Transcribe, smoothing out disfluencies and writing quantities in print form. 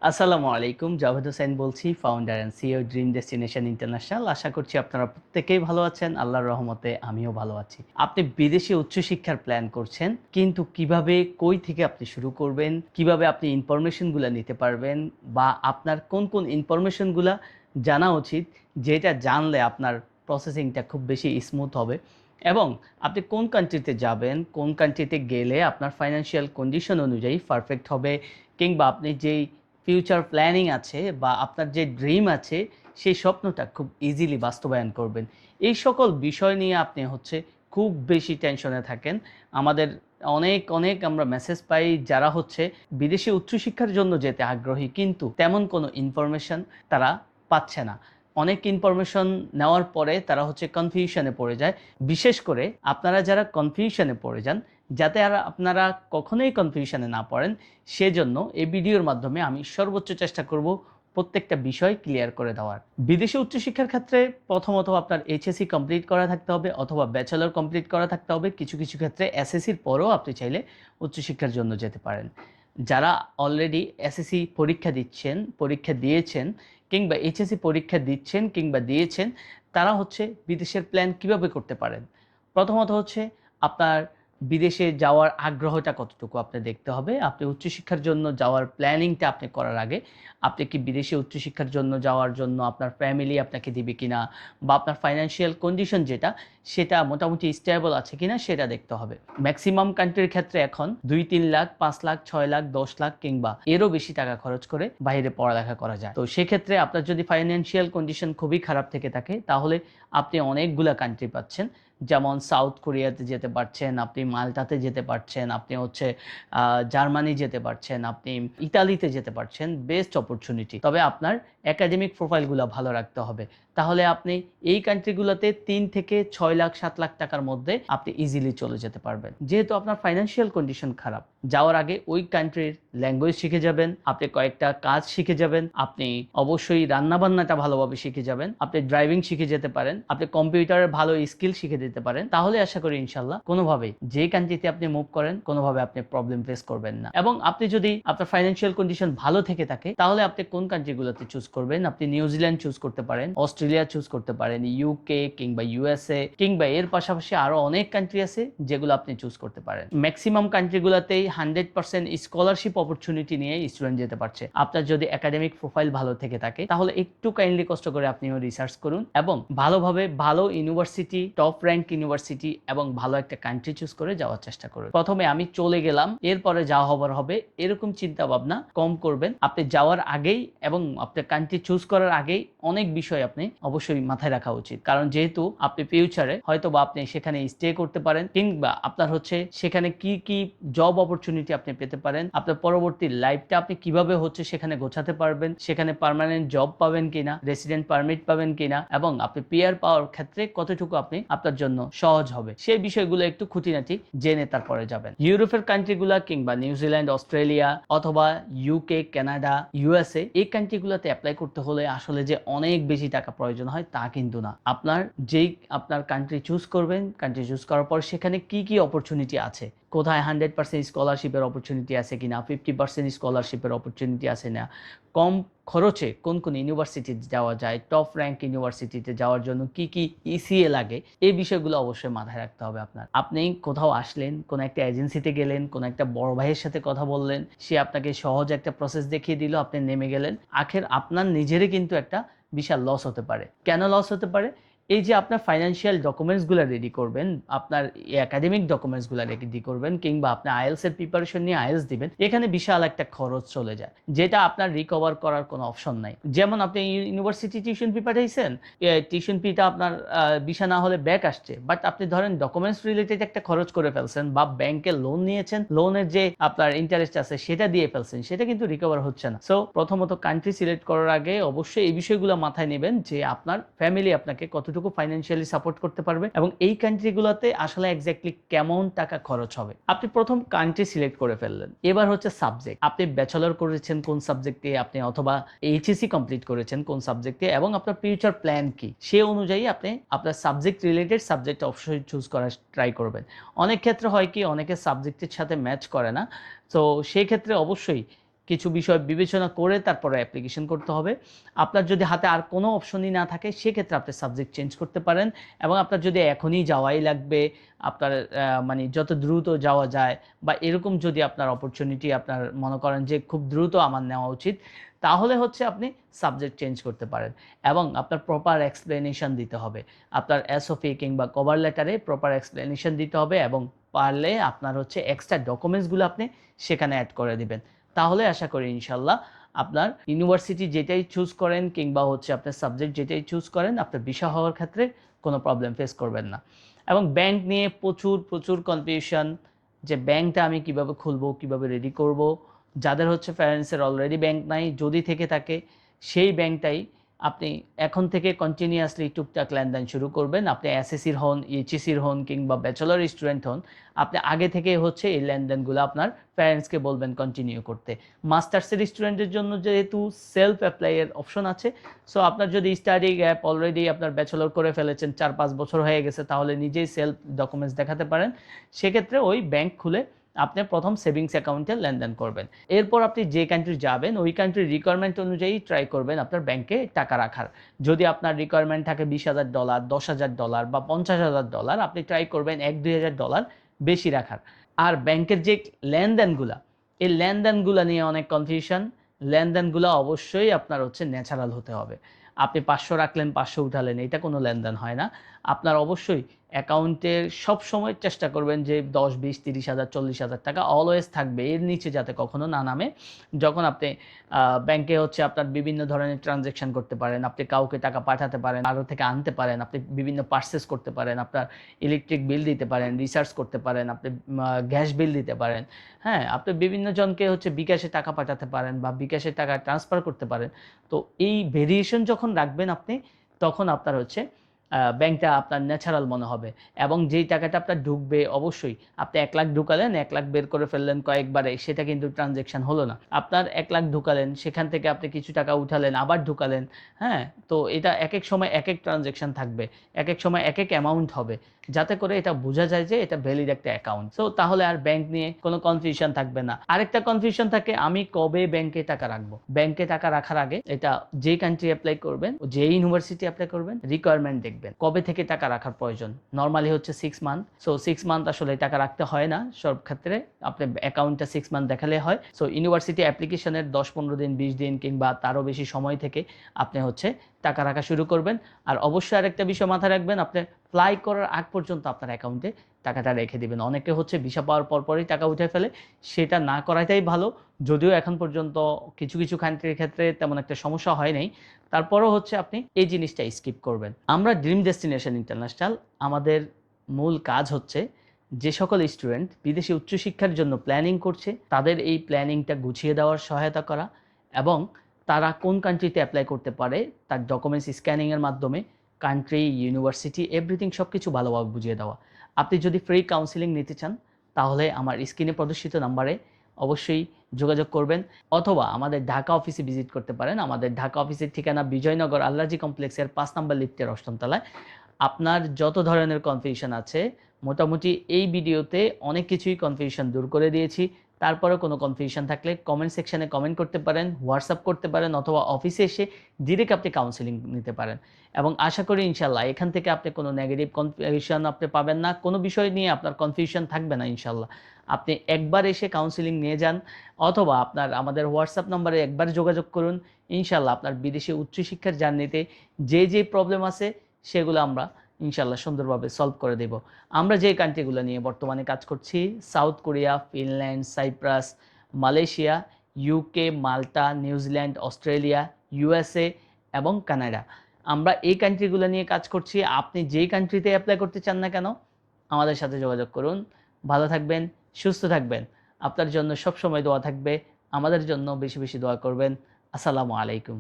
আসসালামু আলাইকুম। জাভেদ হোসেন বলছি, founder and CEO dream destination international. আশা করছি আপনারা প্রত্যেকেই ভালো আছেন। আল্লাহর রহমতে আমিও ভালো আছি। আপনি বিদেশে উচ্চশিক্ষার প্ল্যান করছেন, কিন্তু কিভাবে, কই থেকে আপনি শুরু করবেন, কিভাবে আপনি ইনফরমেশনগুলা নিতে পারবেন বা আপনার কোন ইনফরমেশনগুলা জানা উচিত, যেটা জানলে আপনার প্রসেসিংটা খুব বেশি স্মুথ হবে এবং আপনি কোন কান্ট্রিতে যাবেন, কোন কান্ট্রিতে গেলে আপনার ফাইন্যান্সিয়াল কন্ডিশন অনুযায়ী পারফেক্ট হবে, কিংবা আপনি যেই ফিউচার প্ল্যানিং আছে বা আপনার যে ড্রিম আছে সেই স্বপ্নটা খুব ইজিলি বাস্তবায়ন করবেন। এই সকল বিষয় নিয়ে আপনি খুব বেশি টেনশনে থাকেন। আমাদের অনেক আমরা মেসেজ পাই যারা বিদেশে উচ্চশিক্ষার জন্য যেতে আগ্রহী, কিন্তু তেমন কোনো ইনফরমেশন তারা পাচ্ছে না। অনেক ইনফরমেশন নেওয়ার পরে তারা কনফিউশনে পড়ে যায়। বিশেষ করে আপনারা যারা কনফিউশনে পড়ে যান, যাতে আর আপনারা কখনোই কনফিউশনে না পড়েন, সেজন্য এই ভিডিওর মাধ্যমে আমি সর্বোচ্চ চেষ্টা করব প্রত্যেকটা বিষয় ক্লিয়ার করে দেওয়ার। বিদেশে উচ্চশিক্ষার ক্ষেত্রে প্রথমত আপনার এইচএসসি কমপ্লিট করা থাকতে হবে অথবা ব্যাচেলর কমপ্লিট করা থাকতে হবে। কিছু ক্ষেত্রে এসএসসির পরেও আপনি চাইলে উচ্চশিক্ষার জন্য যেতে পারেন। যারা অলরেডি এসএসসি পরীক্ষা দিয়েছেন কিংবা এইচএসসি পরীক্ষা দিচ্ছেন কিংবা দিয়েছেন, তারা বিদেশের প্ল্যান কিভাবে করতে পারেন। প্রথমত আপনার বিদেশে যাওয়ার আগ্রহটা কতটুকু আপনি দেখতে হবে। আপনি উচ্চশিক্ষার জন্য যাওয়ার প্ল্যানিংটা আপনি করার আগে আপনি কি বিদেশে উচ্চশিক্ষার জন্য যাওয়ার জন্য আপনার ফ্যামিলি আপনাকে দিবে কিনা বা আপনার ফাইন্যান্সিয়াল কন্ডিশন সেটা মোটামুটি স্টেবল আছে কিনা সেটা দেখতে হবে। ম্যাক্সিমাম কান্ট্রির ক্ষেত্রে এখন ২-৩ লাখ, ৫ লাখ, ৬ লাখ, ১০ লাখ কিংবা এরও বেশি টাকা খরচ করে বাইরে পড়ালেখা করা যায়। তো সেক্ষেত্রে আপনার যদি ফাইন্যান্সিয়াল কন্ডিশন খুবই খারাপ থেকে থাকে, তাহলে আপনি অনেকগুলা কান্ট্রি পাচ্ছেন। যেমন সাউথ কোরিয়াতে যেতে পারছেন, আপনি মাল্টাতে যেতে পারছেন, আপনি জার্মানি যেতে পারছেন, আপনি ইতালিতে যেতে পারছেন। Best opportunity. তবে আপনার একাডেমিক প্রোফাইলগুলো ভালো রাখতে হবে। তাহলে আপনি এই কান্ট্রিগুলোতে ৩ থেকে ৬ লাখ, ৭ লাখ টাকার মধ্যে আপনি ইজিলি চলে যেতে পারবেন। যেহেতু আপনার ফাইন্যান্সিয়াল কন্ডিশন খারাপ, যাওয়ার আগে ওই কান্ট্রির ল্যাঙ্গুয়েজ শিখে যাবেন, আপনি কয়েকটা কাজ শিখে যাবেন, আপনি অবশ্যই রান্নাবান্নাটা ভালোভাবে শিখে যাবেন, আপনি ড্রাইভিং শিখে যেতে পারেন, আপনি কম্পিউটারের ভালো স্কিল শিখে যেতে পারেন। তাহলে আশা করি ইনশাল্লাহ কোনোভাবেই যে কান্ট্রিতে আপনি মুভ করেন কোনোভাবে আপনি প্রবলেম ফেস করবেন না। এবং আপনি যদি আপনার ফাইন্যান্সিয়াল কন্ডিশন ভালো থেকে থাকে, তাহলে আপনি কোন কান্ট্রিগুলোতে চুজ করবেন। আপনি নিউজিল্যান্ড চুজ করতে পারেন, অস্ট্রেলিয়া চুজ করতে পারেন, ইউকে কিংবা ইউএসএ কিংবা এর পাশাপাশি আরো অনেক কান্ট্রি আছে যেগুলো আপনি চুজ করতে পারেন। ম্যাক্সিমাম কান্ট্রিগুলোতেই 100% স্কলারশিপ অপরচুনিটি নিয়ে স্টুডেন্ট যেতে পারছে। আপনার যদি একাডেমিক প্রোফাইল ভালো থেকে থাকে, তাহলে একটু কাইন্ডলি কষ্ট করে আপনিও রিসার্চ করুন এবং ভালোভাবে ভালো ইউনিভার্সিটি, টপ র্যাঙ্ক ইউনিভার্সিটি এবং ভালো একটা কান্ট্রি চুজ করে যাওয়ার চেষ্টা করুন। প্রথমে আমি চলে গেলাম, এরপরে যা হবার হবে, এরকম চিন্তা ভাবনা কম করবেন। আপনি যাওয়ার আগেই এবং আপনার কান্ট্রি চুজ করার আগেই অনেক বিষয় আপনি অবশ্যই মাথায় রাখা উচিত। কারণ যেহেতু আপনি ফিউচারে হয়তো বা আপনি সেখানে স্টে করতে পারেন, কিংবা আপনার সেখানে কি জব অপরচুনিটি আপনি পেতে পারেন, আপনার পরবর্তী লাইফটা আপনি কিভাবে সেখানে গোছাতে পারবেন, সেখানে পার্মানেন্ট জব পাবেন কিনা, রেসিডেন্ট পারমিট পাবেন কিনা, এবং আপনি পিআর পাওয়ার ক্ষেত্রে কতটুকু আপনি আপনার জন্য সহজ হবে, সেই বিষয়গুলো একটু খুঁটিনাটি জেনে তারপরে যাবেন। ইউরোপের কান্ট্রিগুলা কিংবা নিউজিল্যান্ড, অস্ট্রেলিয়া অথবা ইউকে, কানাডা, ইউএসএ, এই কান্ট্রিগুলোতে অ্যাপ্লাই করতে হলে আসলে যে অনেক বেশি টাকা প্রয়োজন হয় তা কিন্তু না। আপনার কান্ট্রি চুজ করবেন, কান্ট্রি চুজ করার পর সেখানে কি অপরচুনিটি আছে, কোথায় 100% স্কলারশিপের অপরচুনিটি আছে কিনা, 50% স্কলারশিপের অপরচুনিটি আছে না, কম খরচে কোন ইউনিভার্সিটিতে যাওয়া যায়, টপ র্যাঙ্ক ইউনিভার্সিটিতে যাওয়ার জন্য কি ইসিএ লাগে, এই বিষয়গুলো অবশ্যই মাথায় রাখতে হবে আপনার। আপনি কোথাও আসলেন, কোন একটা এজেন্সিতে গেলেন, কোন একটা বড় ভাইয়ের সাথে কথা বললেন, সে আপনাকে সহজ একটা প্রসেস দেখিয়ে দিল, আপনি নেমে গেলেন, আখের আপনার নিজেরই কিন্তু একটা বিশাল লস হতে পারে। কেন লস হতে পারে? এই যে আপনার ফাইন্যান্সিয়াল ডকুমেন্টসগুলো রেডি করবেন, আপনার একাডেমিক ডকুমেন্টসগুলো রেডি করবেন, কিংবা আপনি আইএলস এর প্রিপারেশন নিয়ে আইএলস দিবেন, এখানে বিশাল একটা খরচ চলে যায়, যেটা আপনার রিকভার করার কোনো অপশন নাই। যেমন আপনি ইউনিভার্সিটি টিউশন ফি পাঠাইছেন, টিউশন ফিটা আপনার ভিসা না হলে ব্যাক আসছে, বাট আপনি ধরেন ডকুমেন্টস রিলেটেড একটা খরচ করে ফেলছেন বা ব্যাংকে লোন নিয়েছেন, লোনের যে আপনার ইন্টারেস্ট আছে সেটা দিয়ে ফেলছেন, সেটা কিন্তু রিকভার হচ্ছে না। সো প্রথমত কান্ট্রি সিলেক্ট করার আগে অবশ্যই এই বিষয়গুলো মাথায় নেবেন যে আপনার ফ্যামিলি আপনাকে কতটুকু ফাইন্যান্সিয়ালি সাপোর্ট করতে পারবে এবং এই কান্ট্রিগুলোতে আসলে এক্স্যাক্টলি কেমন টাকা খরচ হবে। আপনি প্রথম কান্ট্রি সিলেক্ট করে ফেললেন, এবার সাবজেক্ট। আপনি ব্যাচেলর করেছেন কোন সাবজেক্টে, আপনি অথবা এইচএসসি কমপ্লিট করেছেন কোন সাবজেক্টে, এবং আপনার ফিউচার প্ল্যান কি, সে অনুযায়ী আপনি আপনার সাবজেক্ট রিলেটেড সাবজেক্ট অবশ্যই চুজ করার ট্রাই করবেন। অনেক ক্ষেত্রে হয় কি, অনেকের সাবজেক্টের সাথে ম্যাচ করে না, তো সেই ক্ষেত্রে অবশ্যই কিছু বিষয় বিবেচনা করে তারপরে অ্যাপ্লিকেশন করতে হবে। আপনার যদি হাতে আর কোনো অপশনই না থাকে সেক্ষেত্রে আপনি সাবজেক্ট চেঞ্জ করতে পারেন, এবং আপনার যদি এখনই যাওয়াই লাগবে, আপনার মানে যত দ্রুত যাওয়া যায় বা এরকম যদি আপনার অপরচুনিটি আপনার মনে করেন যে খুব দ্রুত আমার নেওয়া উচিত, তাহলে হচ্ছে আপনি সাবজেক্ট চেঞ্জ করতে পারেন। এবং আপনার প্রপার এক্সপ্লেনেশন দিতে হবে, আপনার এসওপি কিংবা কভার লেটারে প্রপার এক্সপ্লেনেশন দিতে হবে, এবং পারলে আপনার হচ্ছে এক্সট্রা ডকুমেন্টসগুলো আপনি সেখানে অ্যাড করে দিবেন। তাহলে আশা করি ইনশাল্লাহ আপনার ইউনিভার্সিটি যেটাই চুজ করেন কিংবা হচ্ছে আপনার সাবজেক্ট যেটাই চুজ করেন, আপনার ভিসা হওয়ার ক্ষেত্রে কোনো প্রবলেম ফেস করবেন না। এবং ব্যাংক নিয়ে প্রচুর কনফিউশন, যে ব্যাংকটা আমি কিভাবে খুলবো, কিভাবে রেডি করব। যাদের হচ্ছে প্যারেন্টসের অলরেডি ব্যাংক নাই, যদি থেকে থাকে সেই ব্যাংকটাই আপনি এখন থেকে কন্টিনিউয়াসলি টুকটাক লেনদেন শুরু করবেন। আপনি এসএসসির হন, এইচএসসির হন কিংবা ব্যাচেলর স্টুডেন্ট হন, আপনি আগে থেকে হচ্ছে এই লেনদেনগুলো আপনার প্যারেন্টসকে বলবেন কন্টিনিউ করতে। মাস্টার্সের স্টুডেন্টের জন্য যেহেতু সেলফ অ্যাপ্লাইয়ের অপশন আছে, সো আপনার যদি স্টাডি গ্যাপ অলরেডি আপনার ব্যাচেলর করে ফেলেছেন, 4-5 বছর হয়ে গেছে, তাহলে নিজেই সেলফ ডকুমেন্টস দেখাতে পারেন। সেক্ষেত্রে ওই ব্যাংক খুলে আপনি প্রথম সেভিংস অ্যাকাউন্টে লেনদেন করবেন। এরপর আপনি যে কান্ট্রি যাবেন ওই কান্ট্রির রিকোয়ারমেন্ট অনুযায়ী ট্রাই করবেন আপনার ব্যাংকে টাকা রাখার। যদি আপনার রিকোয়ারমেন্ট থাকে $20,000, $10,000 বা $50,000, আপনি ট্রাই করবেন $1-2,000 বেশি রাখার। আর ব্যাংকের যে লেনদেনগুলা, এই লেনদেনগুলা নিয়ে অনেক কনফিউশন। লেনদেনগুলো অবশ্যই আপনার হচ্ছে ন্যাচারাল হতে হবে। আপনি 500 রাখলেন, 500 উঠালেন, এটা কোনো লেনদেন হয় না। আপনার অবশ্যই অ্যাকাউন্টের সবসময় চেষ্টা করবেন যে 10, 20, 30,000, 40,000 টাকা অলওয়েজ থাকবে, এর নিচে যাতে কখনো না নামে। যখন আপনি ব্যাংকে হচ্ছে আপনার বিভিন্ন ধরনের ট্রানজ্যাকশন করতে পারেন, আপনি কাউকে টাকা পাঠাতে পারেন, আরও থেকে আনতে পারেন, আপনি বিভিন্ন পারচেস করতে পারেন, আপনার ইলেকট্রিক বিল দিতে পারেন, রিচার্জ করতে পারেন, আপনি গ্যাস বিল দিতে পারেন। হ্যাঁ, আপনি বিভিন্ন জনকে হচ্ছে বিকাশে টাকা পাঠাতে পারেন বা বিকাশে টাকা ট্রান্সফার করতে পারেন। তো এই ভেরিয়েশন যখন রাখবেন আপনি, তখন আপনার হচ্ছে ব্যাংকটা আপনার ন্যাচারাল মনে হবে। এবং যেই টাকাটা আপনার ঢুকবে, অবশ্যই আপনি 1 লাখ ঢুকালেন, 1 লাখ বের করে ফেললেন কয়েকবারে, সেটা কিন্তু ট্রানজ্যাকশন হলো না। আপনার 1 লাখ ঢুকালেন, সেখান থেকে আপনি কিছু টাকা উঠালেন, আবার ঢুকালেন। হ্যাঁ, তো এটা একেক সময় একেক ট্রানজ্যাকশন থাকবে, একেক সময় একেক অ্যামাউন্ট হবে, যাতে করে এটা বোঝা যায় যে এটা ভ্যালিড একটা অ্যাকাউন্ট। সো তাহলে আর ব্যাংক নিয়ে কোনো কনফিউশন থাকবে না। আরেকটা কনফিউশন থাকে, আমি কবে ব্যাংকে টাকা রাখবো। ব্যাংকে টাকা রাখার আগে এটা যে কান্ট্রি অ্যাপ্লাই করবেন, যে ইউনিভার্সিটি অ্যাপ্লাই করবেন, রিকোয়ারমেন্ট দেখবেন কবে থেকে টাকা রাখার প্রয়োজন। নরমালি হচ্ছে 6 মান্থ। সো 6 মান্থ আসলে টাকা রাখতে হয় না সব ক্ষেত্রে, আপনি অ্যাকাউন্টটা 6 মান্থ দেখালে হয়। সো ইউনিভার্সিটি অ্যাপ্লিকেশনের 10-15 দিন, 20 দিন কিংবা তারও বেশি সময় থেকে আপনি হচ্ছে টাকা রাখা শুরু করবেন। আর অবশ্যই আরেকটা বিষয় মাথায় রাখবেন, আপনি ফ্লাই করার আগ পর্যন্ত আপনার অ্যাকাউন্টে টাকাটা রেখে দিবেন। অনেকে হচ্ছে ভিসা পাওয়ার পরপরই টাকা উঠে ফেলে, সেটা না করাটাই ভালো। যদিও এখন পর্যন্ত কিছু কান্ট্রির ক্ষেত্রে তেমন একটা সমস্যা হয় নাই, তারপরও হচ্ছে আপনি এই জিনিসটা স্কিপ করবেন। আমরা ড্রিম ডেস্টিনেশন ইন্টারন্যাশনাল, আমাদের মূল কাজ হচ্ছে যে সকল স্টুডেন্ট বিদেশে উচ্চশিক্ষার জন্য প্ল্যানিং করছে তাদের এই প্ল্যানিংটা গুছিয়ে দেওয়ার সহায়তা করা, এবং তারা কোন কান্ট্রিতে অ্যাপ্লাই করতে পারে তার ডকুমেন্টস স্ক্যানিংয়ের মাধ্যমে কান্ট্রি, ইউনিভার্সিটি, এভরিথিং সব কিছু ভালোভাবে বুঝিয়ে দেওয়া। আপনি যদি ফ্রি কাউন্সিলিং নিতে চান, তাহলে আমার স্ক্রিনে প্রদর্শিত নাম্বারে অবশ্যই যোগাযোগ করবেন, অথবা আমাদের ঢাকা অফিসে ভিজিট করতে পারেন। আমাদের ঢাকা অফিসের ঠিকানা বিজয়নগর আল্লাজি কমপ্লেক্সের 5 নম্বর লিফটের 8ম তলায়। আপনার যত ধরনের কনফিউশন আছে, মোটামুটি এই ভিডিওতে অনেক কিছুই কনফিউশন দূর করে দিয়েছি। তারপরে কোনো কনফিউশন থাকলে কমেন্ট সেকশনে কমেন্ট করতে পারেন, হোয়াটসঅ্যাপ করতে পারেন, অথবা অফিসে এসে ডিরেক্ট আপনি কাউন্সেলিং নিতে পারেন। এবং আশা করি ইনশাল্লাহ এখান থেকে আপনি কোনো নেগেটিভ কনফিউশন আপনি পাবেন না, কোনো বিষয় নিয়ে আপনার কনফিউশন থাকবে না ইনশাল্লাহ। আপনি একবার এসে কাউন্সেলিং নিয়ে যান, অথবা আপনার আমাদের হোয়াটসঅ্যাপ নম্বরে একবার যোগাযোগ করুন। ইনশাল্লাহ আপনার বিদেশে উচ্চশিক্ষার জার্নিতে যে প্রবলেম আছে সেগুলো আমরা ইনশাল্লাহ সুন্দরভাবে সলভ করে দেব। আমরা যে কান্ট্রিগুলো নিয়ে বর্তমানে কাজ করছি, South Korea, Finland, Cyprus, Malaysia, UK, Malta, New Zealand, Australia, USA এবং কানাডা, আমরা এই কান্ট্রিগুলো নিয়ে কাজ করছি। আপনি যেই কান্ট্রিতে অ্যাপ্লাই করতে চান না কেন, আমাদের সাথে যোগাযোগ করুন। ভালো থাকবেন, সুস্থ থাকবেন। আপনার জন্য সবসময় দোয়া থাকবে, আমাদের জন্য বেশি বেশি দোয়া করবেন। আসসালামু আলাইকুম।